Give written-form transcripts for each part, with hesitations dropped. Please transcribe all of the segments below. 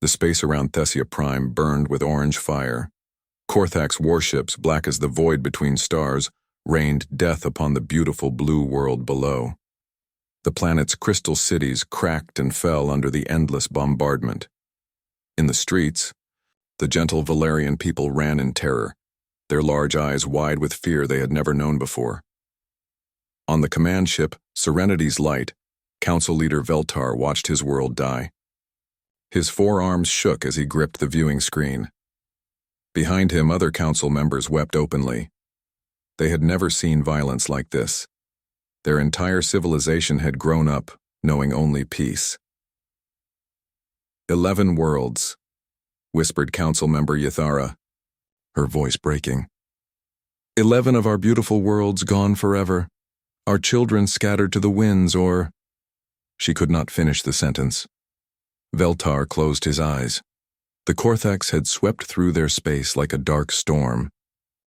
The space around Thessia Prime burned with orange fire. Korthax warships, black as the void between stars, rained death upon the beautiful blue world below. The planet's crystal cities cracked and fell under the endless bombardment. In the streets, the gentle Valerian people ran in terror, their large eyes wide with fear they had never known before. On the command ship, Serenity's Light, Council Leader Veltar watched his world die. His forearms shook as he gripped the viewing screen. Behind him, other council members wept openly. They had never seen violence like this. Their entire civilization had grown up, knowing only peace. 11 worlds, whispered Council Member Yathara, her voice breaking. 11 of our beautiful worlds gone forever. Our children scattered to the winds or... She could not finish the sentence. Veltar closed his eyes. The Korthax had swept through their space like a dark storm.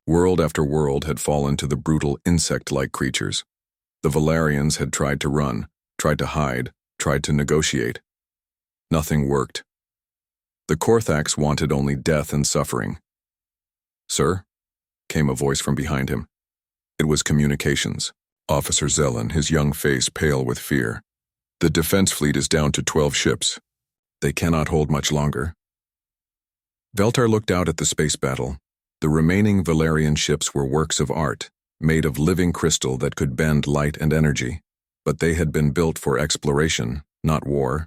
World after world had fallen to the brutal insect-like creatures. The Valerians had tried to run, tried to hide, tried to negotiate. Nothing worked. The Korthax wanted only death and suffering. "Sir?" came a voice from behind him. It was communications. Officer Zelen, his young face pale with fear. "The defense fleet is down to 12 ships. They cannot hold much longer." Veltar looked out at the space battle. The remaining Valerian ships were works of art, made of living crystal that could bend light and energy, but they had been built for exploration, not war.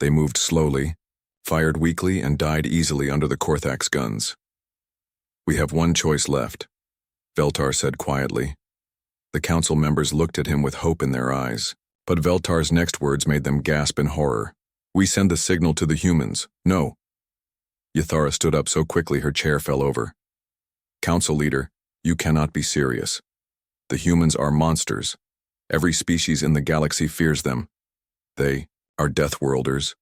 They moved slowly, fired weakly, and died easily under the Korthax guns. "We have one choice left," Veltar said quietly. The council members looked at him with hope in their eyes, but Veltar's next words made them gasp in horror. "We send the signal to the humans. No." Yathara stood up so quickly her chair fell over. "Council Leader, you cannot be serious. The humans are monsters. Every species in the galaxy fears them. They are Deathworlders,"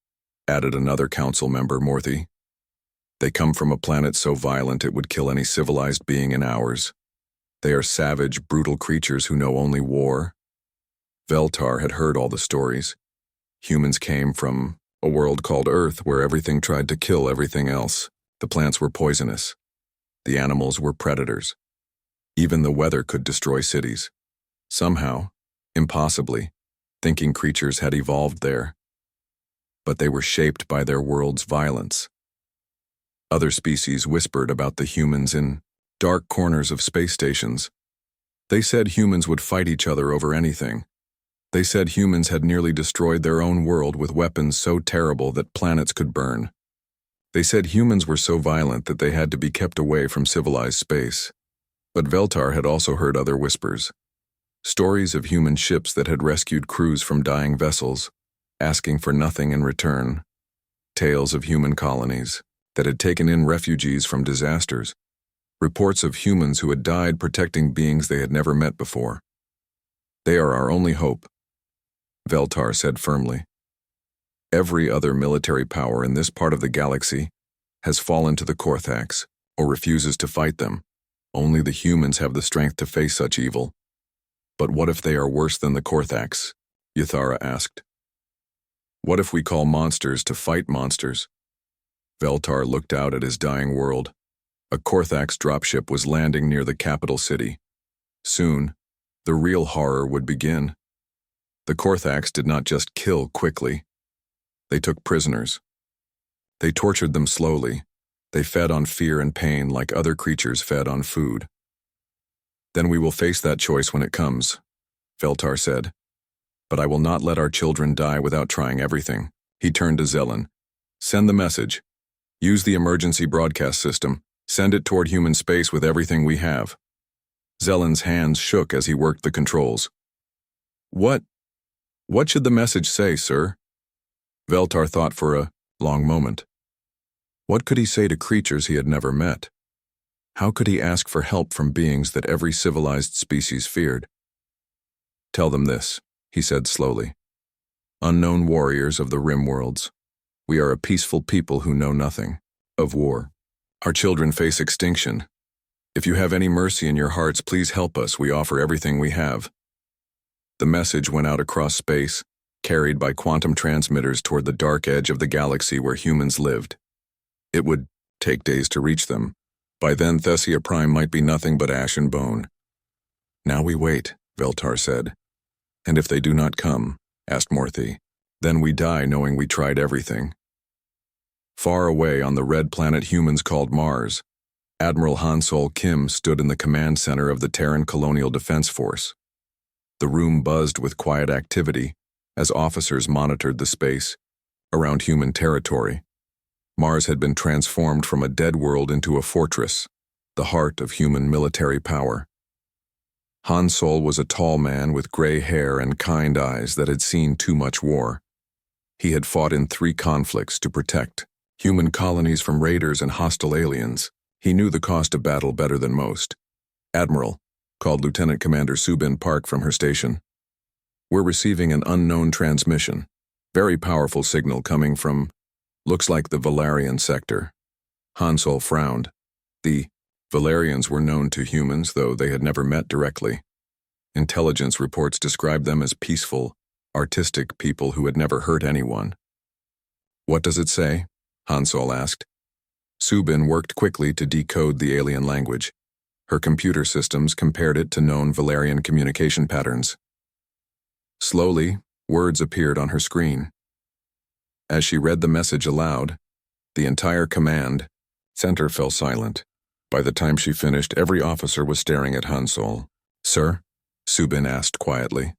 added another council member, Morthy. "They come from a planet so violent it would kill any civilized being in hours. They are savage, brutal creatures who know only war." Veltar had heard all the stories. Humans came from a world called Earth where everything tried to kill everything else. The plants were poisonous. The animals were predators. Even the weather could destroy cities. Somehow, impossibly, thinking creatures had evolved there. But they were shaped by their world's violence. Other species whispered about the humans in dark corners of space stations. They said humans would fight each other over anything. They said humans had nearly destroyed their own world with weapons so terrible that planets could burn. They said humans were so violent that they had to be kept away from civilized space. But Veltar had also heard other whispers. Stories of human ships that had rescued crews from dying vessels, asking for nothing in return. Tales of human colonies that had taken in refugees from disasters. Reports of humans who had died protecting beings they had never met before. "They are our only hope," Veltar said firmly. "Every other military power in this part of the galaxy has fallen to the Korthax or refuses to fight them. Only the humans have the strength to face such evil." "But what if they are worse than the Korthax?" Yathara asked. "What if we call monsters to fight monsters?" Veltar looked out at his dying world. A Korthax dropship was landing near the capital city. Soon, the real horror would begin. The Korthax did not just kill quickly. They took prisoners. They tortured them slowly. They fed on fear and pain like other creatures fed on food. "Then we will face that choice when it comes," Veltar said. "But I will not let our children die without trying everything." He turned to Zelen. "Send the message. Use the emergency broadcast system. Send it toward human space with everything we have." Zelen's hands shook as he worked the controls. What should the message say, sir?" Veltar thought for a long moment. What could he say to creatures he had never met? How could he ask for help from beings that every civilized species feared? "Tell them this," he said slowly. "Unknown warriors of the rim worlds, we are a peaceful people who know nothing of war. Our children face extinction. If you have any mercy in your hearts, please help us. We offer everything we have." The message went out across space, carried by quantum transmitters toward the dark edge of the galaxy where humans lived. It would take days to reach them. By then, Thessia Prime might be nothing but ash and bone. "Now we wait," Veltar said. "And if they do not come," asked Morthy, "then we die knowing we tried everything." Far away on the red planet humans called Mars, Admiral Han-Sol Kim stood in the command center of the Terran Colonial Defense Force. The room buzzed with quiet activity as officers monitored the space around human territory. Mars had been transformed from a dead world into a fortress, the heart of human military power. Han-Sol was a tall man with gray hair and kind eyes that had seen too much war. He had fought in 3 conflicts to protect human colonies from raiders and hostile aliens. He knew the cost of battle better than most. "Admiral," called Lieutenant Commander Subin Park from her station. "We're receiving an unknown transmission. Very powerful signal coming from, looks like the Valarian sector." Han-Sol frowned. The Valarians were known to humans, though they had never met directly. Intelligence reports described them as peaceful, artistic people who had never hurt anyone. "What does it say?" Han-Sol asked. Subin worked quickly to decode the alien language. Her computer systems compared it to known Valarian communication patterns. Slowly, words appeared on her screen. As she read the message aloud, the entire command center fell silent. By the time she finished, every officer was staring at Han-Sol. "Sir?" Subin asked quietly.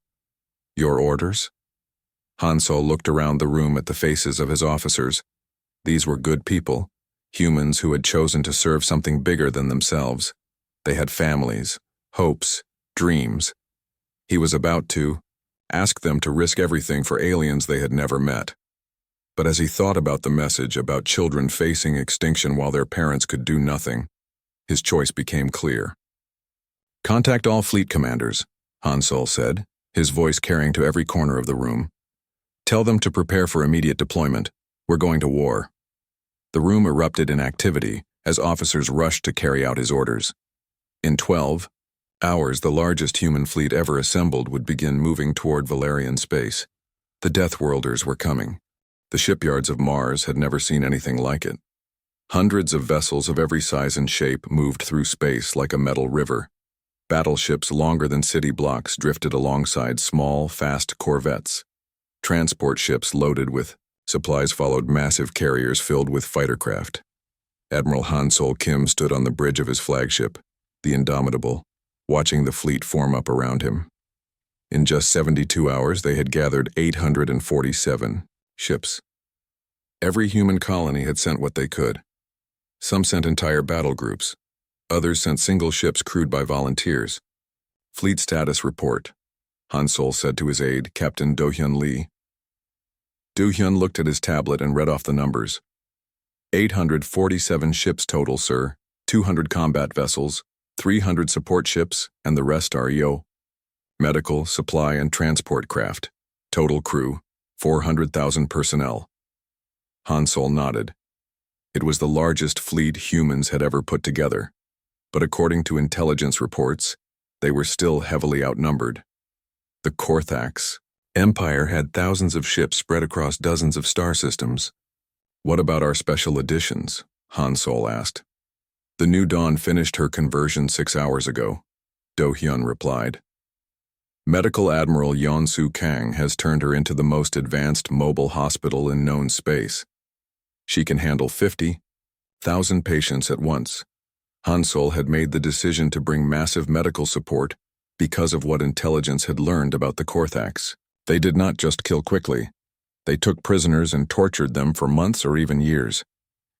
"Your orders?" Han-Sol looked around the room at the faces of his officers. These were good people, humans who had chosen to serve something bigger than themselves. They had families, hopes, dreams. He was about to ask them to risk everything for aliens they had never met. But as he thought about the message about children facing extinction while their parents could do nothing, his choice became clear. "Contact all fleet commanders," Han-Sol said, his voice carrying to every corner of the room. "Tell them to prepare for immediate deployment. We're going to war." The room erupted in activity as officers rushed to carry out his orders. In 12 hours, the largest human fleet ever assembled would begin moving toward Valarian space. The Deathworlders were coming. The shipyards of Mars had never seen anything like it. Hundreds of vessels of every size and shape moved through space like a metal river. Battleships longer than city blocks drifted alongside small, fast corvettes. Transport ships loaded with supplies followed massive carriers filled with fighter craft. Admiral Han-Sol Kim stood on the bridge of his flagship, the Indomitable, watching the fleet form up around him. In just 72 hours, they had gathered 847 ships. Every human colony had sent what they could. Some sent entire battle groups. Others sent single ships crewed by volunteers. "Fleet status report," Han-Sol said to his aide, Captain Do-Hyun Lee. Do-Hyun looked at his tablet and read off the numbers. 847 ships total, sir. 200 combat vessels, 300 support ships, and the rest are EO. Medical, supply, and transport craft. Total crew, 400,000 personnel. Han-Sol nodded. It was the largest fleet humans had ever put together. But according to intelligence reports, they were still heavily outnumbered. The Korthax Empire had thousands of ships spread across dozens of star systems. "What about our special editions?" Han-Sol asked. "The New Dawn finished her conversion 6 hours ago," Do-Hyun replied. "Medical Admiral Yeon-Soo Kang has turned her into the most advanced mobile hospital in known space. She can handle 50,000 patients at once." Han-Sol had made the decision to bring massive medical support because of what intelligence had learned about the Korthax. They did not just kill quickly. They took prisoners and tortured them for months or even years.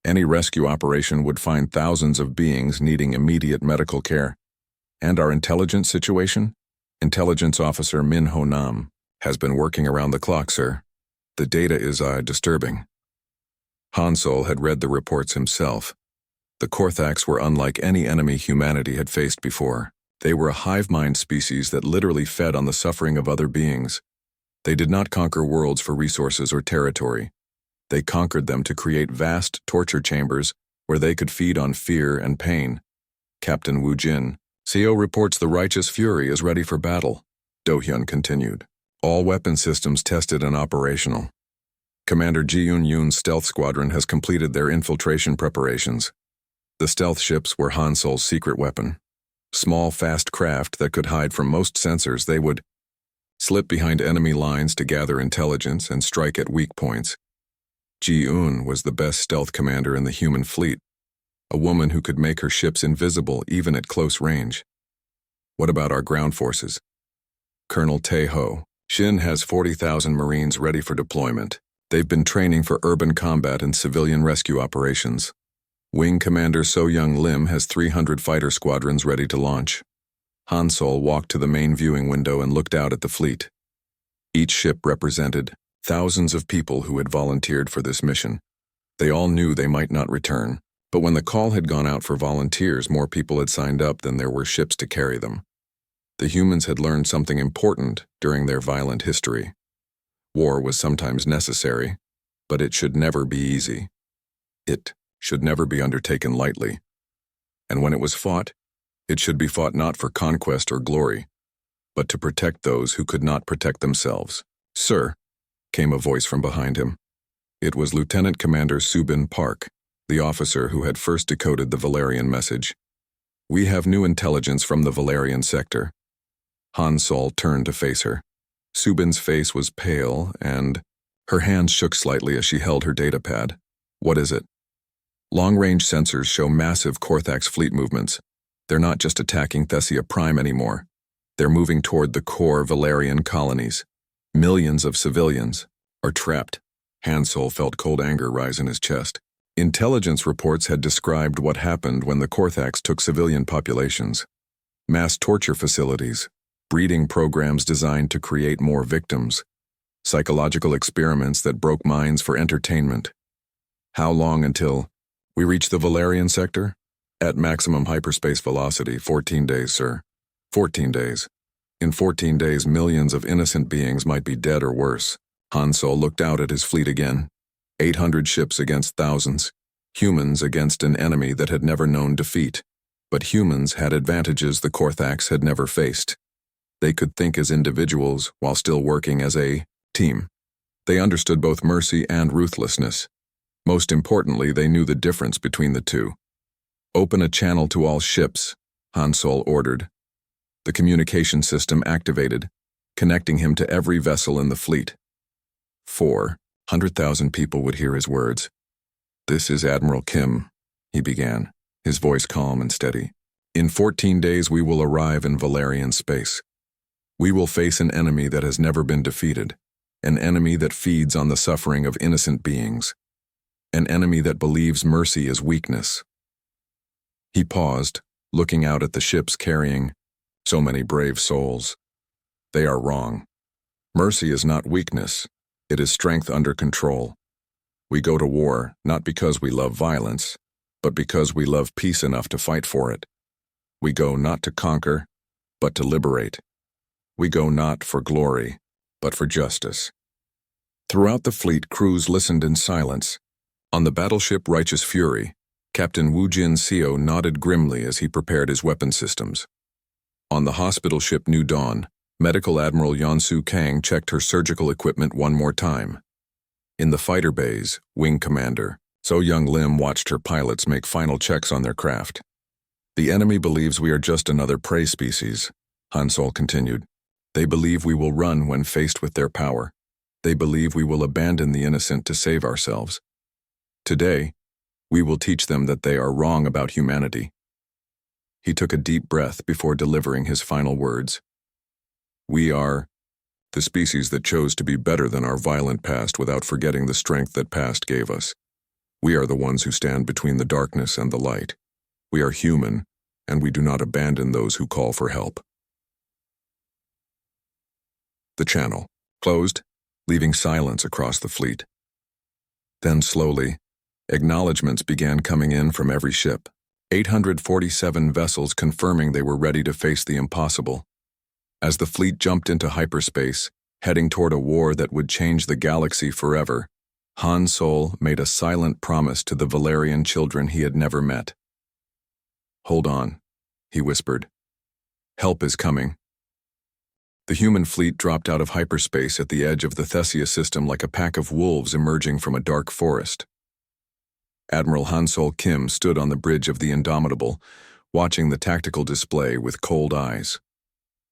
Any rescue operation would find thousands of beings needing immediate medical care. "And our intelligence situation?" Intelligence Officer Min Ho Nam has been working around the clock, sir. The data is disturbing. Han-Sol had read the reports himself. The Korthax were unlike any enemy humanity had faced before. They were a hive mind species that literally fed on the suffering of other beings. They did not conquer worlds for resources or territory. They conquered them to create vast torture chambers where they could feed on fear and pain. Captain Wu Jin, CO reports the righteous fury is ready for battle, Do-Hyun continued. All weapon systems tested and operational. Commander Ji-Yoon Yoon's stealth squadron has completed their infiltration preparations. The stealth ships were Han Sol's secret weapon. Small, fast craft that could hide from most sensors. They would slip behind enemy lines to gather intelligence and strike at weak points. Ji-Yoon was the best stealth commander in the human fleet, a woman who could make her ships invisible even at close range. What about our ground forces? Colonel Tae-ho Shin has 40,000 Marines ready for deployment. They've been training for urban combat and civilian rescue operations. Wing Commander So-Young Lim has 300 fighter squadrons ready to launch. Han Sol walked to the main viewing window and looked out at the fleet. Each ship represented thousands of people who had volunteered for this mission. They all knew they might not return, but when the call had gone out for volunteers, more people had signed up than there were ships to carry them. The humans had learned something important during their violent history. War was sometimes necessary, but it should never be easy. It should never be undertaken lightly. And when it was fought, it should be fought not for conquest or glory, but to protect those who could not protect themselves. "Sir," came a voice from behind him. It was Lieutenant Commander Subin Park, the officer who had first decoded the Valerian message. "We have new intelligence from the Valerian sector." Han Sol turned to face her. Subin's face was pale, and her hands shook slightly as she held her datapad. "What is it?" "Long-range sensors show massive Korthax fleet movements. They're not just attacking Thessia Prime anymore. They're moving toward the core Valerian colonies. Millions of civilians are trapped." Han Sol felt cold anger rise in his chest. Intelligence reports had described what happened when the Korthax took civilian populations. Mass torture facilities, breeding programs designed to create more victims, psychological experiments that broke minds for entertainment. How long until we reach the Valerian sector? At maximum hyperspace velocity, 14 days, sir. 14 days. In 14 days, millions of innocent beings might be dead or worse. Han Sol looked out at his fleet again. 800 ships against thousands. Humans against an enemy that had never known defeat. But humans had advantages the Korthax had never faced. They could think as individuals while still working as a team. They understood both mercy and ruthlessness. Most importantly, they knew the difference between the two. "Open a channel to all ships," Han Sol ordered. The communication system activated, connecting him to every vessel in the fleet. 400,000 people would hear his words. "This is Admiral Kim," he began, his voice calm and steady. "In 14 days we will arrive in Valerian space. We will face an enemy that has never been defeated, an enemy that feeds on the suffering of innocent beings, an enemy that believes mercy is weakness." He paused, looking out at the ships carrying so many brave souls. "They are wrong. Mercy is not weakness. It is strength under control. We go to war not because we love violence, but because we love peace enough to fight for it. We go not to conquer, but to liberate. We go not for glory, but for justice." Throughout the fleet, crews listened in silence. On the battleship Righteous Fury, Captain Wu Jin Seo nodded grimly as he prepared his weapon systems. On the hospital ship New Dawn, Medical Admiral Yeonsu Kang checked her surgical equipment one more time. In the fighter bays, Wing Commander So-Young Lim watched her pilots make final checks on their craft. "The enemy believes we are just another prey species," Han Sol continued. "They believe we will run when faced with their power. They believe we will abandon the innocent to save ourselves. Today, we will teach them that they are wrong about humanity." He took a deep breath before delivering his final words. "We are the species that chose to be better than our violent past without forgetting the strength that past gave us. We are the ones who stand between the darkness and the light. We are human, and we do not abandon those who call for help." The channel closed, leaving silence across the fleet. Then slowly, acknowledgments began coming in from every ship. 847 vessels confirming they were ready to face the impossible. As the fleet jumped into hyperspace, heading toward a war that would change the galaxy forever, Han Sol made a silent promise to the Valerian children he had never met. "Hold on," he whispered. "Help is coming." The human fleet dropped out of hyperspace at the edge of the Thesia system like a pack of wolves emerging from a dark forest. Admiral Hansol Kim stood on the bridge of the Indomitable, watching the tactical display with cold eyes.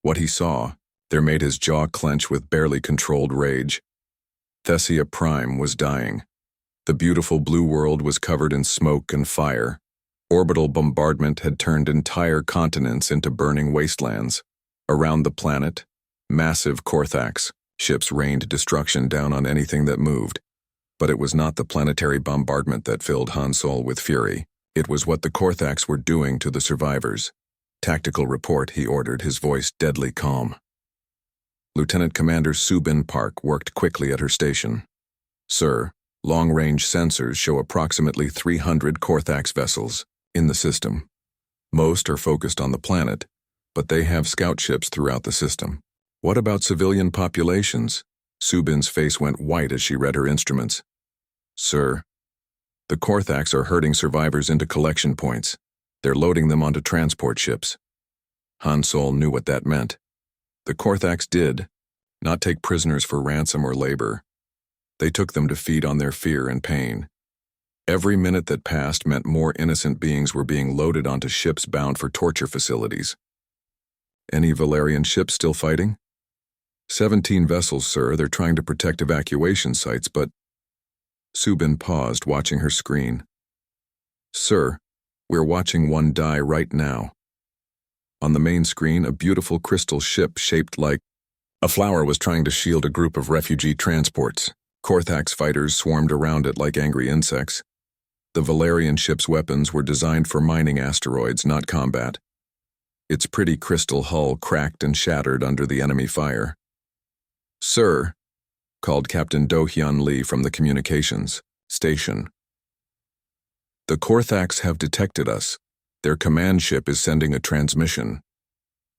What he saw there made his jaw clench with barely controlled rage. Thesia Prime was dying. The beautiful blue world was covered in smoke and fire. Orbital bombardment had turned entire continents into burning wastelands. Around the planet, massive Korthax ships rained destruction down on anything that moved. But it was not the planetary bombardment that filled Hansol with fury. It was what the Korthax were doing to the survivors. "Tactical report," he ordered, his voice deadly calm. Lieutenant Commander Subin Park worked quickly at her station. "Sir, long-range sensors show approximately 300 Korthax vessels in the system. Most are focused on the planet, but they have scout ships throughout the system." "What about civilian populations?" Subin's face went white as she read her instruments. "Sir, the Korthax are herding survivors into collection points. They're loading them onto transport ships." Hansol knew what that meant. The Korthax did not take prisoners for ransom or labor. They took them to feed on their fear and pain. Every minute that passed meant more innocent beings were being loaded onto ships bound for torture facilities. "Any Valerian ships still fighting?" 17 vessels, sir. They're trying to protect evacuation sites, but..." Subin paused, watching her screen. "Sir, we're watching one die right now." On the main screen, a beautiful crystal ship shaped like a flower was trying to shield a group of refugee transports. Korthax fighters swarmed around it like angry insects. The Valerian ship's weapons were designed for mining asteroids, not combat. Its pretty crystal hull cracked and shattered under the enemy fire. "Sir," called Captain Do-hyun Lee from the communications station. "The Korthax have detected us. Their command ship is sending a transmission."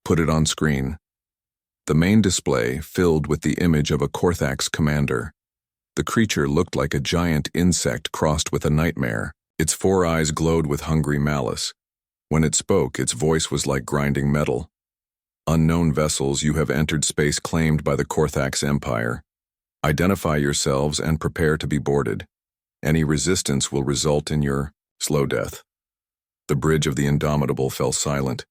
"Put it on screen." The main display filled with the image of a Korthax commander. The creature looked like a giant insect crossed with a nightmare. Its 4 eyes glowed with hungry malice. When it spoke, its voice was like grinding metal. "Unknown vessels, you have entered space claimed by the Korthax Empire. Identify yourselves and prepare to be boarded. Any resistance will result in your slow death." The bridge of the Indomitable fell silent.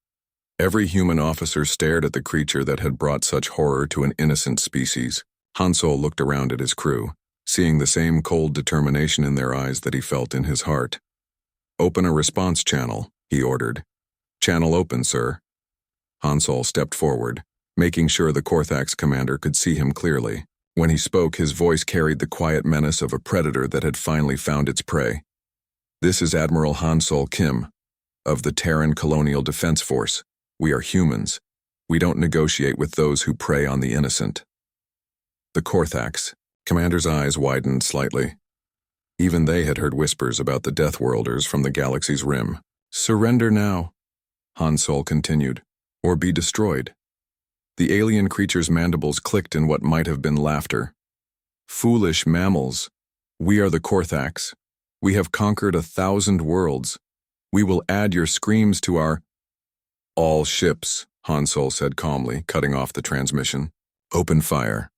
Every human officer stared at the creature that had brought such horror to an innocent species. Hansol looked around at his crew, seeing the same cold determination in their eyes that he felt in his heart. "Open a response channel," he ordered. "Channel open, sir." Hansol stepped forward, making sure the Korthax commander could see him clearly. When he spoke, his voice carried the quiet menace of a predator that had finally found its prey. "This is Admiral Hansol Kim, of the Terran Colonial Defense Force. We are humans. We don't negotiate with those who prey on the innocent." The Korthax commander's eyes widened slightly. Even they had heard whispers about the Deathworlders from the galaxy's rim. "Surrender now," Hansol continued, "or be destroyed." The alien creature's mandibles clicked in what might have been laughter. "Foolish mammals. We are the Korthax. We have conquered 1,000 worlds. We will add your screams to our..." "All ships," Hansol said calmly, cutting off the transmission. "Open fire."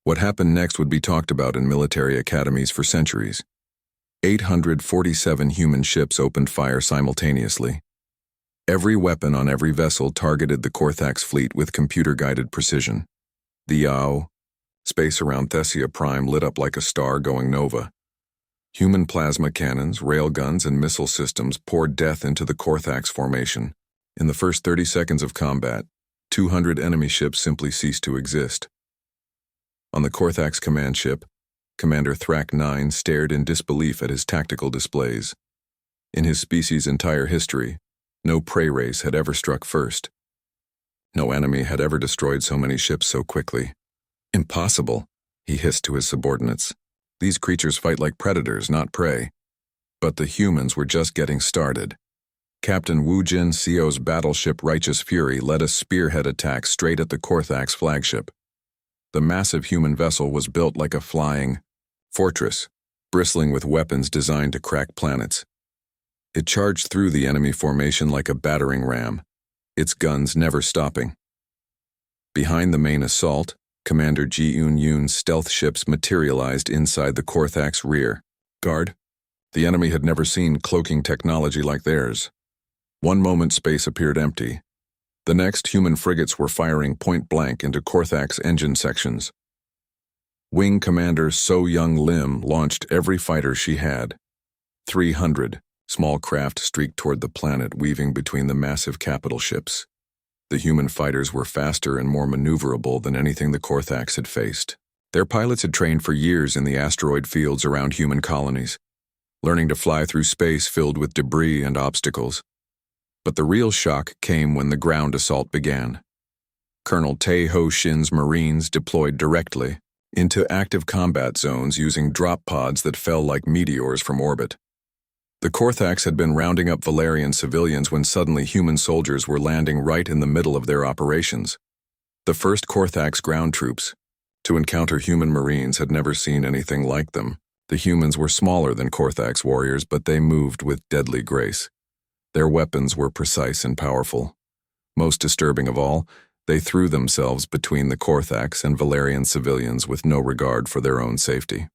What happened next would be talked about in military academies for centuries. 847 human ships opened fire simultaneously. Every weapon on every vessel targeted the Korthax fleet with computer-guided precision. The Yao, space around Thesia Prime lit up like a star going nova. Human plasma cannons, railguns, and missile systems poured death into the Korthax formation. In the first 30 seconds of combat, 200 enemy ships simply ceased to exist. On the Korthax command ship, Commander Thrak 9 stared in disbelief at his tactical displays. In his species' entire history, no prey race had ever struck first. No enemy had ever destroyed so many ships so quickly. "Impossible," he hissed to his subordinates. "These creatures fight like predators, not prey." But the humans were just getting started. Captain Wu Jin Seo's battleship Righteous Fury led a spearhead attack straight at the Korthax flagship. The massive human vessel was built like a flying fortress, bristling with weapons designed to crack planets. It charged through the enemy formation like a battering ram, its guns never stopping. Behind the main assault, Commander Ji-Eun-Yoon's stealth ships materialized inside the Korthak's rear guard. The enemy had never seen cloaking technology like theirs. One moment space appeared empty. The next, human frigates were firing point-blank into Korthak's engine sections. Wing Commander So Young Lim launched every fighter she had. 300 small craft streaked toward the planet, weaving between the massive capital ships. The human fighters were faster and more maneuverable than anything the Korthaks had faced. Their pilots had trained for years in the asteroid fields around human colonies, learning to fly through space filled with debris and obstacles. But the real shock came when the ground assault began. Colonel Tae Ho Shin's Marines deployed directly into active combat zones using drop pods that fell like meteors from orbit. The Korthaks had been rounding up Valerian civilians when suddenly human soldiers were landing right in the middle of their operations. The first Korthaks ground troops to encounter human Marines had never seen anything like them. The humans were smaller than Korthaks warriors, but they moved with deadly grace. Their weapons were precise and powerful. Most disturbing of all, they threw themselves between the Korthaks and Valerian civilians with no regard for their own safety.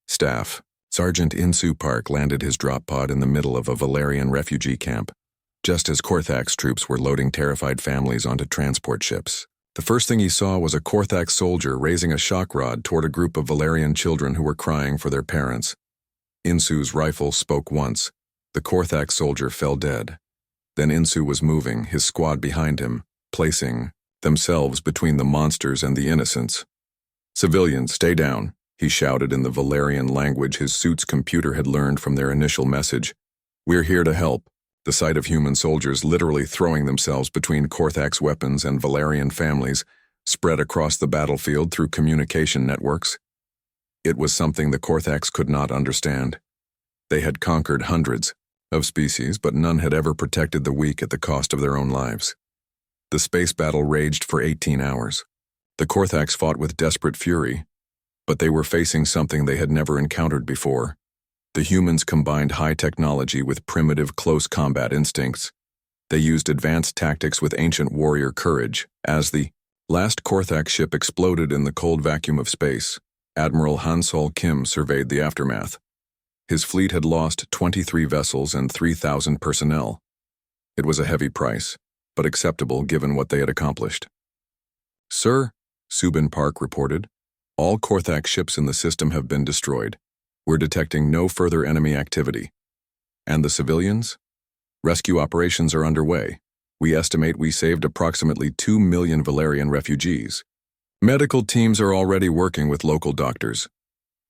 Staff. Sergeant Insu Park landed his drop pod in the middle of a Valerian refugee camp, just as Korthak's troops were loading terrified families onto transport ships. The first thing he saw was a Korthak soldier raising a shock rod toward a group of Valerian children who were crying for their parents. Insu's rifle spoke once. The Korthak soldier fell dead. Then Insu was moving, his squad behind him, placing themselves between the monsters and the innocents. "Civilians, stay down," he shouted in the Valerian language his suit's computer had learned from their initial message. "We're here to help." The sight of human soldiers literally throwing themselves between Korthak's weapons and Valerian families spread across the battlefield through communication networks. It was something the Korthaks could not understand. They had conquered hundreds of species, but none had ever protected the weak at the cost of their own lives. The space battle raged for 18 hours. The Korthaks fought with desperate fury, but they were facing something they had never encountered before. The humans combined high technology with primitive close combat instincts. They used advanced tactics with ancient warrior courage. As the last Korthak ship exploded in the cold vacuum of space, Admiral Han Sol Kim surveyed the aftermath. His fleet had lost 23 vessels and 3,000 personnel. It was a heavy price, but acceptable given what they had accomplished. "Sir," Subin Park reported, "all Korthak ships in the system have been destroyed. We're detecting no further enemy activity. And the civilians? Rescue operations are underway. We estimate we saved approximately 2 million Valerian refugees. Medical teams are already working with local doctors."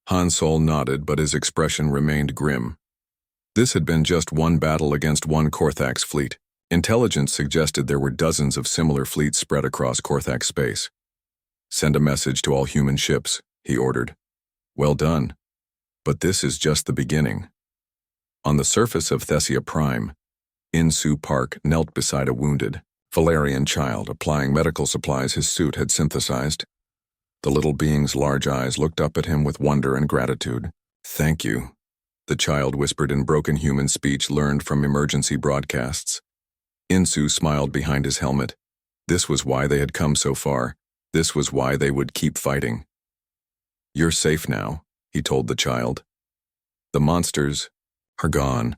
Han Sol nodded, but his expression remained grim. This had been just one battle against one Korthak's fleet. Intelligence suggested there were dozens of similar fleets spread across Korthak space. "Send a message to all human ships," he ordered. "Well done. But this is just the beginning." On the surface of Thessia Prime, Insu Park knelt beside a wounded Valerian child, applying medical supplies his suit had synthesized. The little being's large eyes looked up at him with wonder and gratitude. "Thank you," the child whispered in broken human speech learned from emergency broadcasts. Insu smiled behind his helmet. This was why they had come so far. This was why they would keep fighting. "You're safe now," he told the child. "The monsters are gone."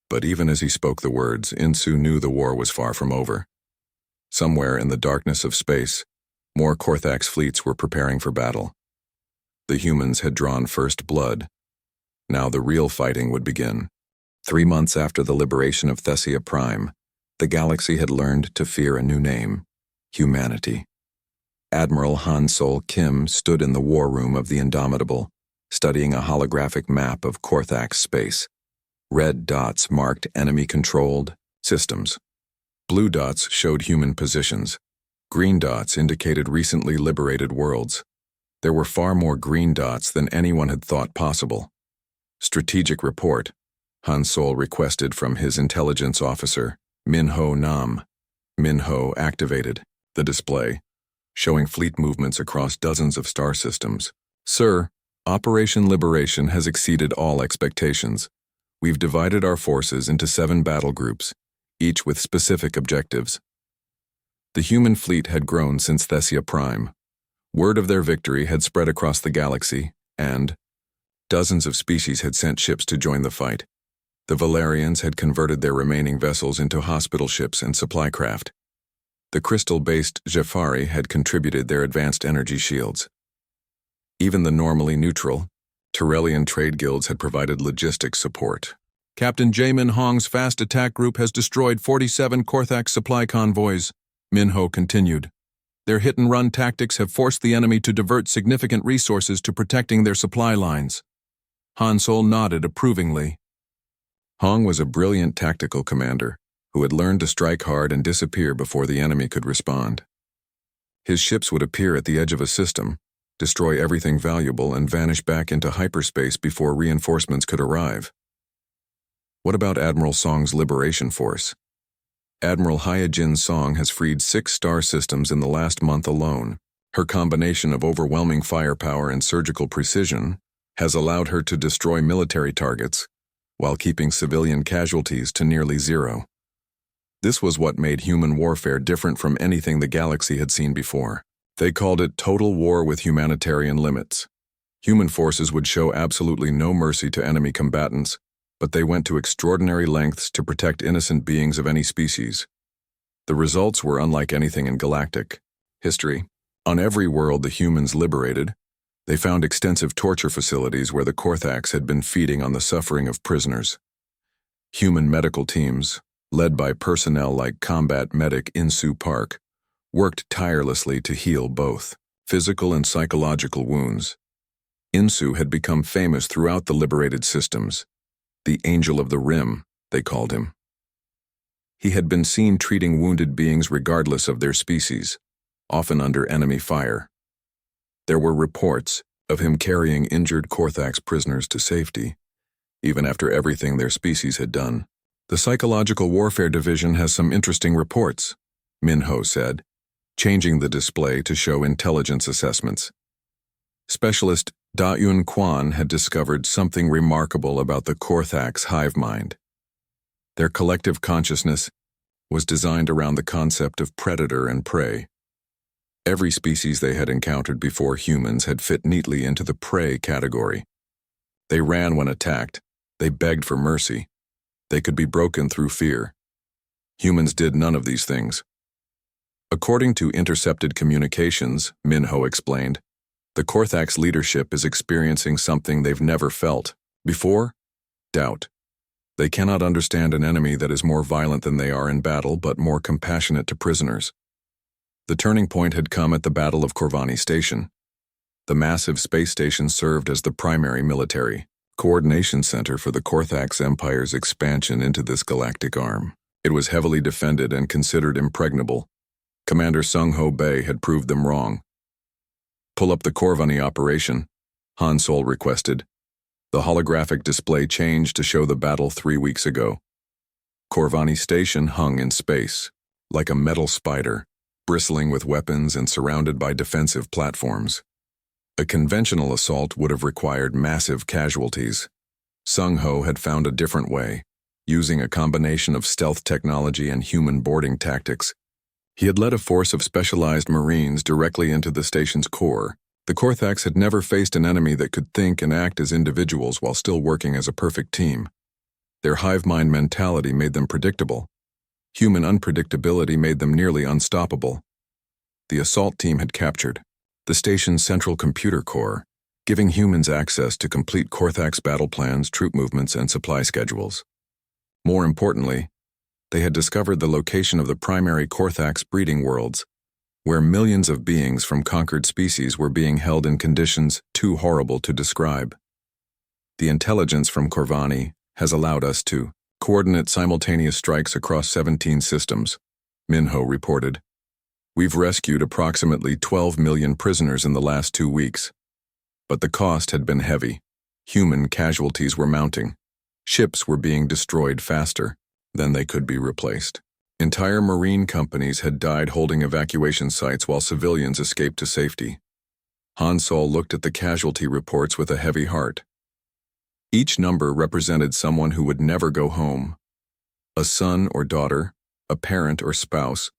But even as he spoke the words, Insu knew the war was far from over. Somewhere in the darkness of space, more Korthak's fleets were preparing for battle. The humans had drawn first blood. Now the real fighting would begin. 3 months after the liberation of Thessia Prime, the galaxy had learned to fear a new name: humanity. Admiral Han Sol Kim stood in the war room of the Indomitable, studying a holographic map of Korthak's space. Red dots marked enemy-controlled systems. Blue dots showed human positions. Green dots indicated recently liberated worlds. There were far more green dots than anyone had thought possible. "Strategic report," Han Sol requested from his intelligence officer, Min-Ho Nam. Min-Ho activated the display, showing fleet movements across dozens of star systems. "Sir, Operation Liberation has exceeded all expectations. We've divided our forces into 7 battle groups, each with specific objectives." The human fleet had grown since Thessia Prime. Word of their victory had spread across the galaxy, and dozens of species had sent ships to join the fight. The Valerians had converted their remaining vessels into hospital ships and supply craft. The crystal-based Jafari had contributed their advanced energy shields. Even the normally neutral, Tyrellian trade guilds had provided logistics support. Captain Jamin Hong's fast attack group has destroyed 47 Korthax supply convoys, Minho continued. Their hit-and-run tactics have forced the enemy to divert significant resources to protecting their supply lines. Han Sol nodded approvingly. Hong was a brilliant tactical commander who had learned to strike hard and disappear before the enemy could respond. His ships would appear at the edge of a system, destroy everything valuable, and vanish back into hyperspace before reinforcements could arrive. What about Admiral Song's Liberation Force? Admiral Hyojin Song has freed 6 star systems in the last month alone. Her combination of overwhelming firepower and surgical precision has allowed her to destroy military targets while keeping civilian casualties to nearly zero. This was what made human warfare different from anything the galaxy had seen before. They called it total war with humanitarian limits. Human forces would show absolutely no mercy to enemy combatants, but they went to extraordinary lengths to protect innocent beings of any species. The results were unlike anything in galactic history. On every world the humans liberated, they found extensive torture facilities where the Korthax had been feeding on the suffering of prisoners. Human medical teams, led by personnel like combat medic Insu Park, worked tirelessly to heal both physical and psychological wounds. Insu had become famous throughout the liberated systems. The Angel of the Rim, they called him. He had been seen treating wounded beings regardless of their species, often under enemy fire. There were reports of him carrying injured Korthax prisoners to safety, even after everything their species had done. The Psychological Warfare Division has some interesting reports, Minho said, changing the display to show intelligence assessments. Specialist Da-Yun Quan had discovered something remarkable about the Korthax hive mind. Their collective consciousness was designed around the concept of predator and prey. Every species they had encountered before humans had fit neatly into the prey category. They ran when attacked. They begged for mercy. They could be broken through fear. Humans did none of these things. According to intercepted communications, Minho explained, the Korthax leadership is experiencing something they've never felt before: doubt. They cannot understand an enemy that is more violent than they are in battle but more compassionate to prisoners. The turning point had come at the Battle of Corvani Station. The massive space station served as the primary military coordination center for the Korthax Empire's expansion into this galactic arm. It was heavily defended and considered impregnable. Commander Sung Ho Bei had proved them wrong. Pull up the Corvani operation, Han Sol requested. The holographic display changed to show the battle 3 weeks ago. Corvani Station hung in space, like a metal spider, bristling with weapons and surrounded by defensive platforms. A conventional assault would have required massive casualties. Sung Ho had found a different way, using a combination of stealth technology and human boarding tactics. He had led a force of specialized Marines directly into the station's core. The Korthax had never faced an enemy that could think and act as individuals while still working as a perfect team. Their hive mind mentality made them predictable. Human unpredictability made them nearly unstoppable. The assault team had captured the station's central computer core, giving humans access to complete Korthax battle plans, troop movements, and supply schedules. More importantly, they had discovered the location of the primary Korthax breeding worlds, where millions of beings from conquered species were being held in conditions too horrible to describe. The intelligence from Corvani has allowed us to coordinate simultaneous strikes across 17 systems, Minho reported. We've rescued approximately 12 million prisoners in the last 2 weeks. But the cost had been heavy. Human casualties were mounting. Ships were being destroyed faster than they could be replaced. Entire marine companies had died holding evacuation sites while civilians escaped to safety. Han Sol looked at the casualty reports with a heavy heart. Each number represented someone who would never go home. A son or daughter, a parent or spouse,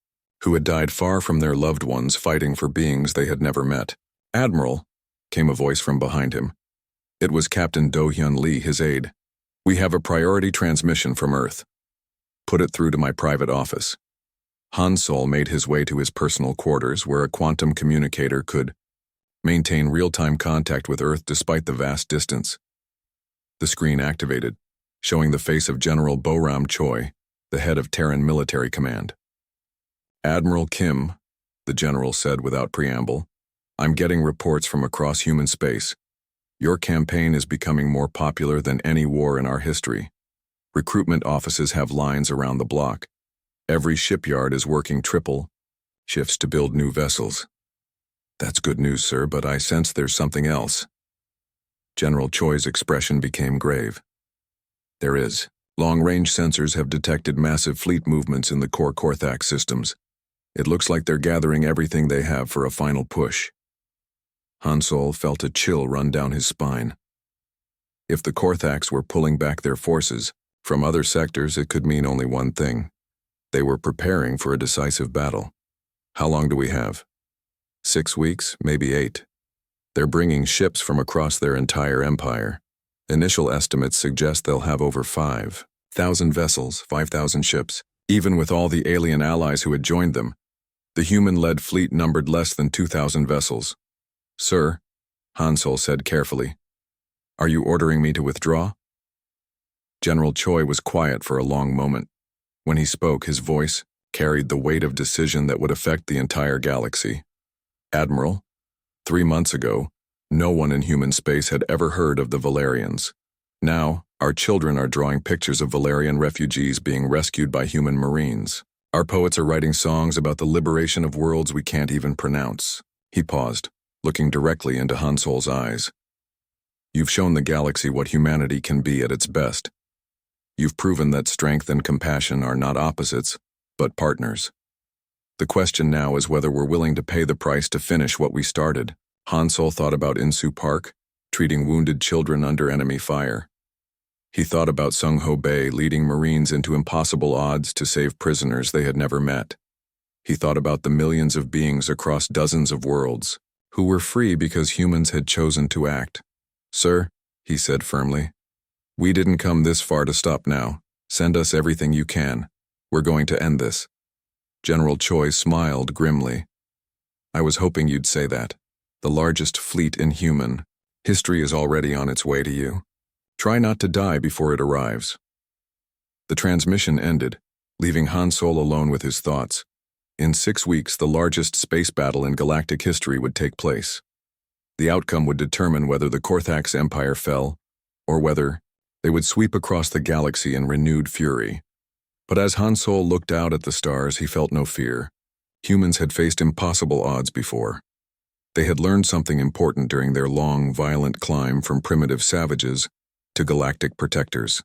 who had died far from their loved ones fighting for beings they had never met. "Admiral," came a voice from behind him. It was Captain Do-hyun Lee, his aide. "We have a priority transmission from Earth. Put it through to my private office." Han Sol made his way to his personal quarters, where a quantum communicator could maintain real-time contact with Earth despite the vast distance. The screen activated, showing the face of General Bo-ram Choi, the head of Terran Military Command. "Admiral Kim," the general said without preamble, "I'm getting reports from across human space. Your campaign is becoming more popular than any war in our history. Recruitment offices have lines around the block. Every shipyard is working triple shifts to build new vessels." "That's good news, sir, but I sense there's something else." General Choi's expression became grave. "There is. Long-range sensors have detected massive fleet movements in the core Korthax systems. It looks like they're gathering everything they have for a final push." Han Sol felt a chill run down his spine. If the Korthax were pulling back their forces from other sectors, it could mean only one thing. They were preparing for a decisive battle. "How long do we have?" 6 weeks, maybe 8. They're bringing ships from across their entire empire. Initial estimates suggest they'll have over 5,000 vessels, 5,000 ships. Even with all the alien allies who had joined them, the human-led fleet numbered less than 2,000 vessels. "Sir," Han Sol said carefully, "are you ordering me to withdraw?" General Choi was quiet for a long moment. When he spoke, his voice carried the weight of decision that would affect the entire galaxy. "Admiral, 3 months ago, no one in human space had ever heard of the Valerians. Now, our children are drawing pictures of Valerian refugees being rescued by human marines. Our poets are writing songs about the liberation of worlds we can't even pronounce." He paused, looking directly into Han Sol's eyes. "You've shown the galaxy what humanity can be at its best. You've proven that strength and compassion are not opposites, but partners. The question now is whether we're willing to pay the price to finish what we started." Han Sol thought about Insu Park, treating wounded children under enemy fire. He thought about Sung Ho Bay leading Marines into impossible odds to save prisoners they had never met. He thought about the millions of beings across dozens of worlds who were free because humans had chosen to act. "Sir," he said firmly, "we didn't come this far to stop now. Send us everything you can. We're going to end this." General Choi smiled grimly. "I was hoping you'd say that. The largest fleet in human history is already on its way to you. Try not to die before it arrives." The transmission ended, leaving Han Sol alone with his thoughts. In 6 weeks, the largest space battle in galactic history would take place. The outcome would determine whether the Korthax Empire fell, or whether they would sweep across the galaxy in renewed fury. But as Han Sol looked out at the stars, he felt no fear. Humans had faced impossible odds before. They had learned something important during their long, violent climb from primitive savages to galactic protectors.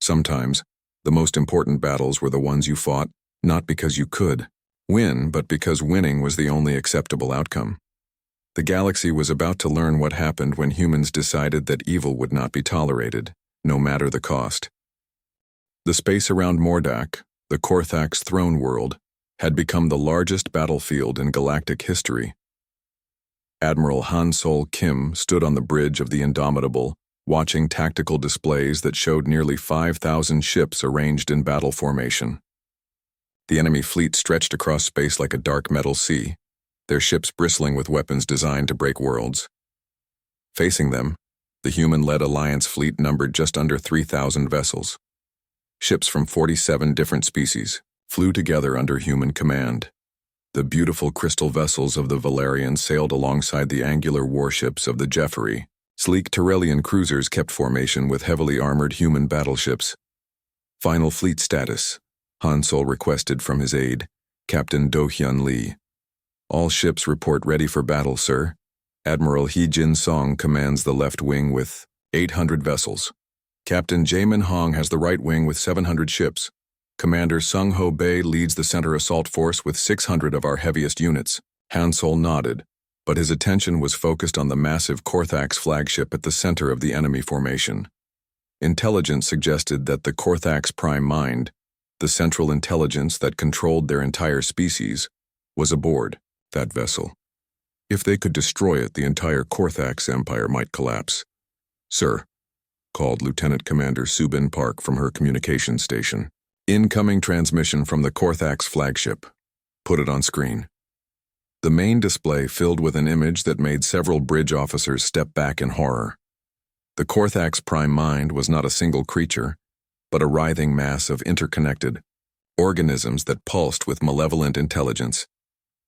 Sometimes, the most important battles were the ones you fought, not because you could win, but because winning was the only acceptable outcome. The galaxy was about to learn what happened when humans decided that evil would not be tolerated, no matter the cost. The space around Mordak, the Korthax throne world, had become the largest battlefield in galactic history. Admiral Han Sol Kim stood on the bridge of the Indomitable, watching tactical displays that showed nearly 5,000 ships arranged in battle formation. The enemy fleet stretched across space like a dark metal sea, their ships bristling with weapons designed to break worlds. Facing them, the human-led Alliance fleet numbered just under 3,000 vessels. Ships from 47 different species flew together under human command. The beautiful crystal vessels of the Valerians sailed alongside the angular warships of the Jeffrey. Sleek Tyrellian cruisers kept formation with heavily armored human battleships. "Final fleet status," Han Sol requested from his aide, Captain Do-hyun Lee. "All ships report ready for battle, sir. Admiral Hee Jin-song commands the left wing with 800 vessels. Captain Jae-min Hong has the right wing with 700 ships. Commander Sung Ho Bay leads the center assault force with 600 of our heaviest units." Han Sol nodded, but his attention was focused on the massive Korthax flagship at the center of the enemy formation. Intelligence suggested that the Korthax Prime Mind The central intelligence that controlled their entire species was aboard that vessel. If they could destroy it, the entire Korthax Empire might collapse. "Sir," called Lieutenant Commander Subin Park from her communications station. "Incoming transmission from the Korthax flagship. Put it on screen." The main display filled with an image that made several bridge officers step back in horror. The Korthax Prime Mind was not a single creature, but a writhing mass of interconnected organisms that pulsed with malevolent intelligence.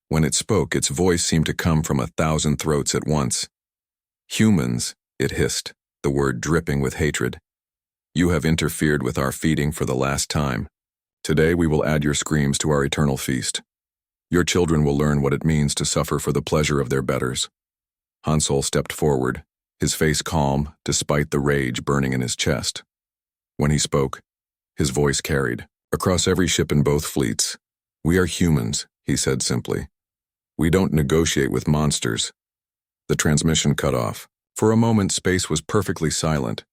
When it spoke, its voice seemed to come from 1,000 throats at once. "Humans," it hissed, the word dripping with hatred. "You have interfered with our feeding for the last time. Today we will add your screams to our eternal feast. Your children will learn what it means to suffer for the pleasure of their betters." Hansol stepped forward, his face calm despite the rage burning in his chest. When he spoke, his voice carried across every ship in both fleets. "We are humans," he said simply. "We don't negotiate with monsters." The transmission cut off. For a moment, space was perfectly silent.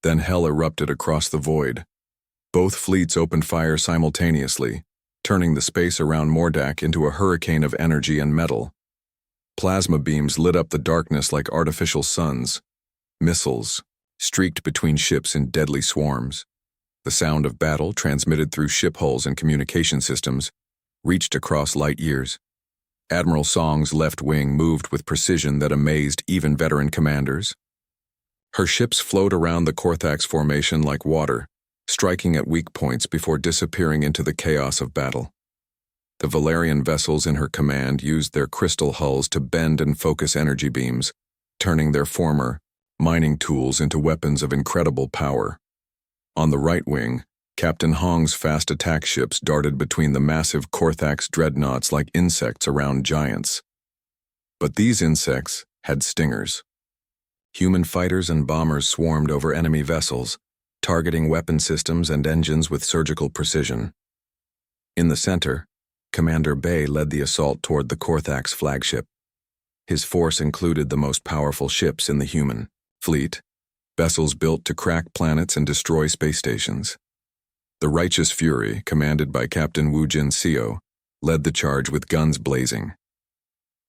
Then hell erupted across the void. Both fleets opened fire simultaneously, turning the space around Mordak into a hurricane of energy and metal. Plasma beams lit up the darkness like artificial suns. Missiles streaked between ships in deadly swarms. The sound of battle, transmitted through ship hulls and communication systems, reached across light years. Admiral Song's left wing moved with precision that amazed even veteran commanders. Her ships flowed around the Korthax formation like water, striking at weak points before disappearing into the chaos of battle. The Valerian vessels in her command used their crystal hulls to bend and focus energy beams, turning their former mining tools into weapons of incredible power. On the right wing, Captain Hong's fast attack ships darted between the massive Korthax dreadnoughts like insects around giants. But these insects had stingers. Human fighters and bombers swarmed over enemy vessels, targeting weapon systems and engines with surgical precision. In the center, Commander Bay led the assault toward the Korthax flagship. His force included the most powerful ships in the human fleet, vessels built to crack planets and destroy space stations. The Righteous Fury, commanded by Captain Woojin Seo, led the charge with guns blazing.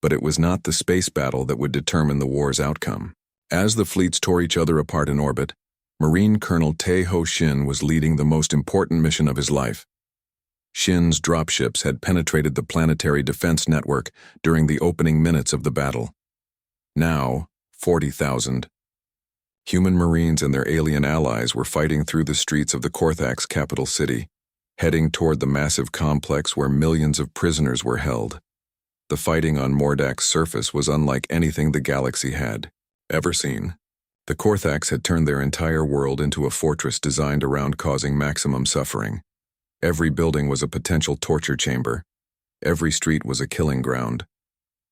But it was not the space battle that would determine the war's outcome. As the fleets tore each other apart in orbit, Marine Colonel Tae Ho Shin was leading the most important mission of his life. Shin's dropships had penetrated the planetary defense network during the opening minutes of the battle. Now, 40,000 human Marines and their alien allies were fighting through the streets of the Korthax capital city, heading toward the massive complex where millions of prisoners were held. The fighting on Mordak's surface was unlike anything the galaxy had ever seen. The Korthax had turned their entire world into a fortress designed around causing maximum suffering. Every building was a potential torture chamber. Every street was a killing ground.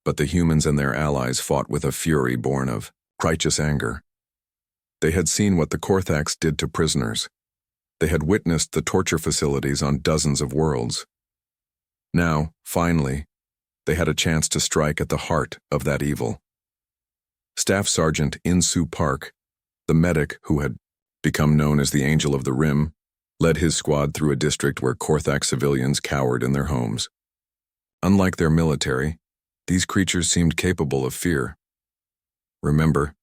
But the humans and their allies fought with a fury born of righteous anger. They had seen what the Korthax did to prisoners. They had witnessed the torture facilities on dozens of worlds. Now, finally, they had a chance to strike at the heart of that evil. Staff Sergeant In-Soo Park, the medic who had become known as the Angel of the Rim, led his squad through a district where Korthax civilians cowered in their homes. Unlike their military, these creatures seemed capable of fear. "Remember,"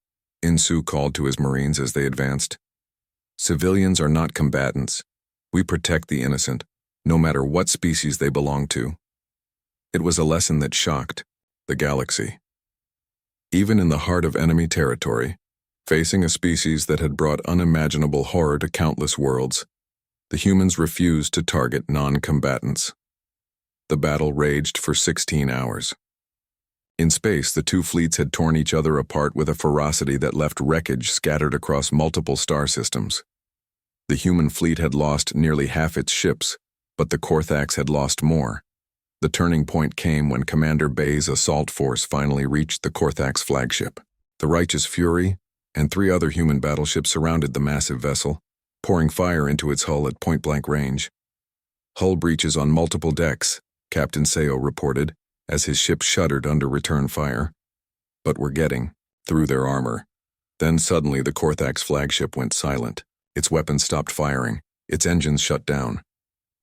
In-Soo called to his Marines as they advanced, "civilians are not combatants. We protect the innocent, no matter what species they belong to." It was a lesson that shocked the galaxy. Even in the heart of enemy territory, facing a species that had brought unimaginable horror to countless worlds, the humans refused to target non-combatants. The battle raged for 16 hours. In space, the two fleets had torn each other apart with a ferocity that left wreckage scattered across multiple star systems. The human fleet had lost nearly half its ships, but the Korthax had lost more. The turning point came when Commander Bay's assault force finally reached the Korthax flagship. The Righteous Fury and 3 other human battleships surrounded the massive vessel, pouring fire into its hull at point-blank range. "Hull breaches on multiple decks," Captain Seo reported, as his ship shuddered under return fire. "But we're getting through their armor." Then suddenly the Korthax flagship went silent. Its weapons stopped firing. Its engines shut down.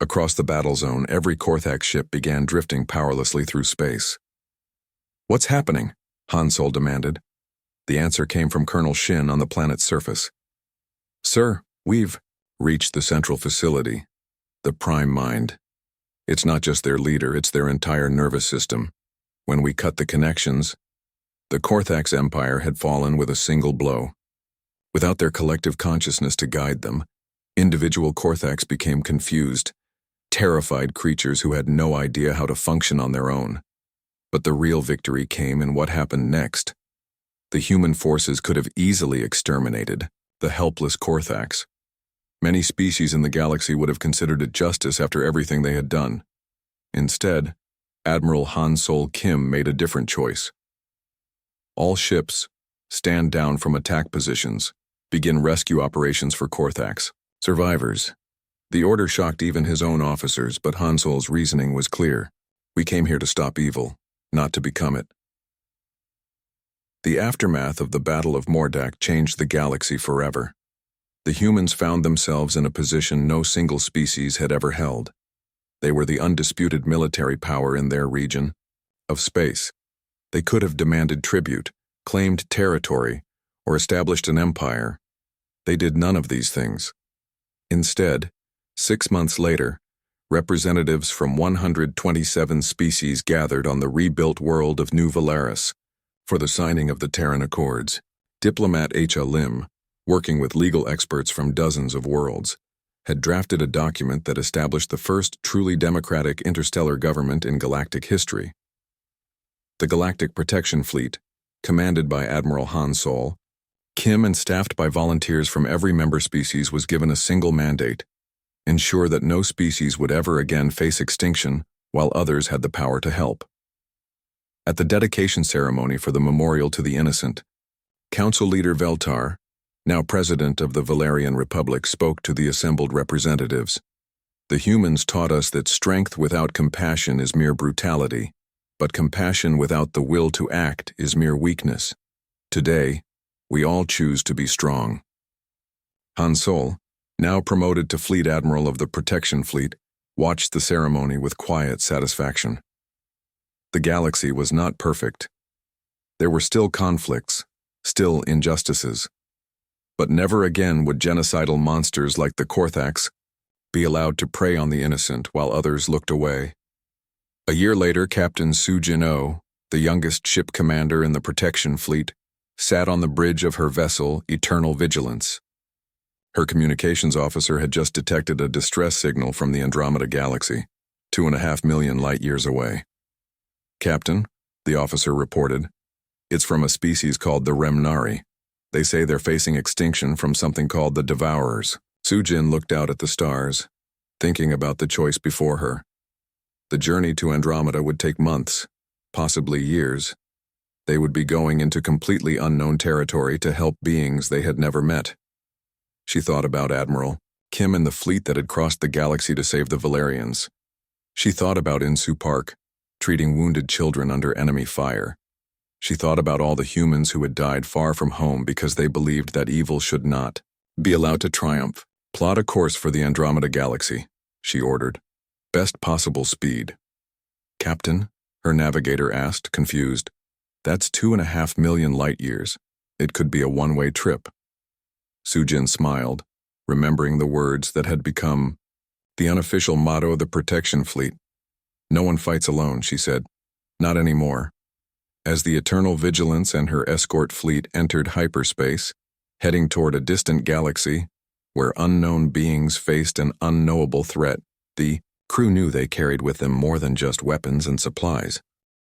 Across the battle zone, every Korthax ship began drifting powerlessly through space. "What's happening?" Han Sol demanded. The answer came from Colonel Shin on the planet's surface. "Sir, we've reached the central facility, the Prime Mind. It's not just their leader, it's their entire nervous system. When we cut the connections, the Korthax Empire had fallen with a single blow. Without their collective consciousness to guide them, individual Korthax became confused, terrified creatures who had no idea how to function on their own. But the real victory came in what happened next. The human forces could have easily exterminated the helpless Korthax. Many species in the galaxy would have considered it justice after everything they had done. Instead, Admiral Han Sol Kim made a different choice. All ships, stand down from attack positions, begin rescue operations for Korthax survivors. The order shocked even his own officers, but Han Sol's reasoning was clear. We came here to stop evil, not to become it. The aftermath of the Battle of Mordak changed the galaxy forever. The humans found themselves in a position no single species had ever held. They were the undisputed military power in their region of space. They could have demanded tribute, claimed territory, or established an empire. They did none of these things. Instead, 6 months later, representatives from 127 species gathered on the rebuilt world of New Valeris for the signing of the Terran Accords. Diplomat H.A. Lim, working with legal experts from dozens of worlds, had drafted a document that established the first truly democratic interstellar government in galactic history. The Galactic Protection Fleet, commanded by Admiral Han Sol Kim and staffed by volunteers from every member species, was given a single mandate: ensure that no species would ever again face extinction while others had the power to help. At the dedication ceremony for the Memorial to the Innocent, Council Leader Veltar, now President of the Valerian Republic, spoke to the assembled representatives. "The humans taught us that strength without compassion is mere brutality, but compassion without the will to act is mere weakness. Today, we all choose to be strong." Han Sol, now promoted to Fleet Admiral of the Protection Fleet, watched the ceremony with quiet satisfaction. The galaxy was not perfect. There were still conflicts, still injustices. But never again would genocidal monsters like the Korthax be allowed to prey on the innocent while others looked away. A year later, Captain Su Jin-Oh, the youngest ship commander in the Protection Fleet, sat on the bridge of her vessel, Eternal Vigilance. Her communications officer had just detected a distress signal from the Andromeda Galaxy, 2.5 million light-years away. "Captain," the officer reported, "it's from a species called the Remnari. They say they're facing extinction from something called the Devourers." Sujin looked out at the stars, thinking about the choice before her. The journey to Andromeda would take months, possibly years. They would be going into completely unknown territory to help beings they had never met. She thought about Admiral Kim and the fleet that had crossed the galaxy to save the Valerians. She thought about Insu Park, treating wounded children under enemy fire. She thought about all the humans who had died far from home because they believed that evil should not be allowed to triumph. "Plot a course for the Andromeda Galaxy," she ordered. "Best possible speed." "Captain?" her navigator asked, confused. "That's 2.5 million light-years. It could be a one-way trip." Sujin smiled, remembering the words that had become the unofficial motto of the Protection Fleet. "No one fights alone," she said. "Not anymore." As the Eternal Vigilance and her escort fleet entered hyperspace, heading toward a distant galaxy where unknown beings faced an unknowable threat, the crew knew they carried with them more than just weapons and supplies.